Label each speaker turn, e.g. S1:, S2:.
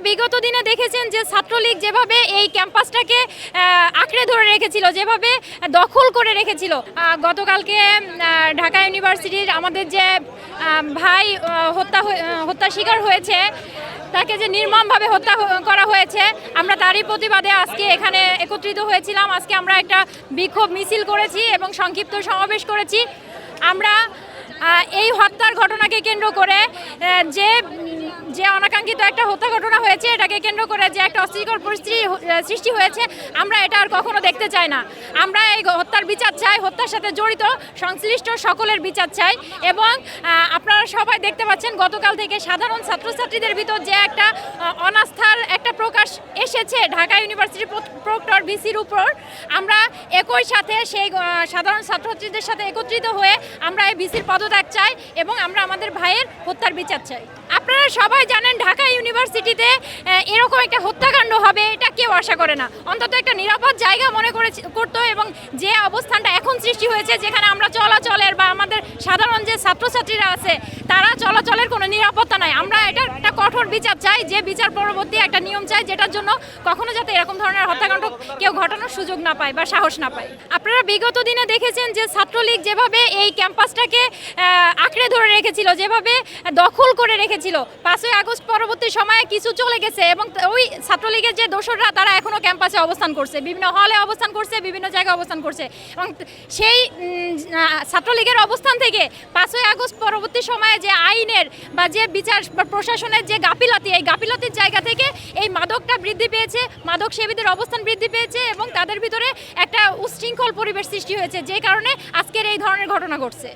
S1: বিগত দিনে দেখেছেন যে ছাত্রলীগ যেভাবে এই ক্যাম্পাসটাকে আঁকড়ে ধরে রেখেছিল, যেভাবে দখল করে রেখেছিল। গতকালকে ঢাকা ইউনিভার্সিটির আমাদের যে ভাই হত্যা শিকার হয়েছে, তাকে যে নির্মমভাবে হত্যা করা হয়েছে, আমরা তারই প্রতিবাদে আজকে এখানে একত্রিত হয়েছিলাম। আজকে আমরা একটা বিক্ষোভ মিছিল করেছি এবং সংক্ষিপ্ত সমাবেশ করেছি। আমরা এই হত্যার ঘটনাকে কেন্দ্র করে যে অনাকাঙ্ক্ষিত একটা হত্যা ঘটনা হয়েছে, এটাকে কেন্দ্র করে যে একটা অস্থিতিকর পরিস্থিতি সৃষ্টি হয়েছে, আমরা এটা আর কখনো দেখতে চাই না। আমরা এই হত্যার বিচার চাই, হত্যার সাথে জড়িত সংশ্লিষ্ট সকলের বিচার চাই। এবং আপনারা সবাই দেখতে পাচ্ছেন গতকাল থেকে সাধারণ ছাত্রছাত্রীদের ভিতর যে একটা অনাস্থার একটা প্রকাশ এসেছে ঢাকা ইউনিভার্সিটির প্রক্টর ভিসির উপর। আমরা একই সাথে সেই সাধারণ ছাত্রছাত্রীদের সাথে একত্রিত হয়ে আমরা এই ভিসির পদত্যাগ চাই এবং আমরা আমাদের ভাইয়ের হত্যার বিচার চাই। আপনারা সবাই জানেন ঢাকা ইউনিভার্সিটিতে এরকম একটা হত্যাকাণ্ড হবে এটা কেউ আশা করে না। অন্তত একটা নিরাপদ জায়গা মনে করতো, এবং যে অবস্থানটা এখন সৃষ্টি হয়েছে, যেখানে আমরা চলাচলের বা আমাদের সাধারণ যে ছাত্রছাত্রীরা আছে তারা চলাচলের কোনো নিরাপত্তা নাই। আমরা এটা একটা কঠোর বিচার চাই, যে বিচার পরবর্তী একটা নিয়ম চাই, যেটার জন্য কখনো যাতে এরকম ধরনের হত্যাকাণ্ড কেউ ঘটানোর সুযোগ না পায় বা সাহস না পায়। আপনারা বিগত দিনে দেখেছেন যে ছাত্রলীগ যেভাবে এই ক্যাম্পাসটাকে আঁকড়ে ধরে রেখেছিল, যেভাবে দখল করে রেখেছিল। 5ই আগস্ট পরবর্তী সময়ে কিছু চলে গেছে এবং ওই ছাত্রলীগের যে দোসররা তারা এখনও ক্যাম্পাসে অবস্থান করছে, বিভিন্ন হলে অবস্থান করছে, বিভিন্ন জায়গায় অবস্থান করছে। এবং সেই ছাত্রলীগের অবস্থান থেকে 5ই আগস্ট পরবর্তী সময়ে যে আইনের বা যে বিচার বা প্রশাসনের যে গাফিলতি, এই গাফিলতির জায়গা থেকে এই মাদকটা বৃদ্ধি পেয়েছে, মাদক সেবীদের অবস্থান বৃদ্ধি পেয়েছে এবং তাদের ভিতরে একটা উচ্ছৃঙ্খল পরিবেশ সৃষ্টি হয়েছে, যে কারণে আজকের এই ধরনের ঘটনা ঘটছে।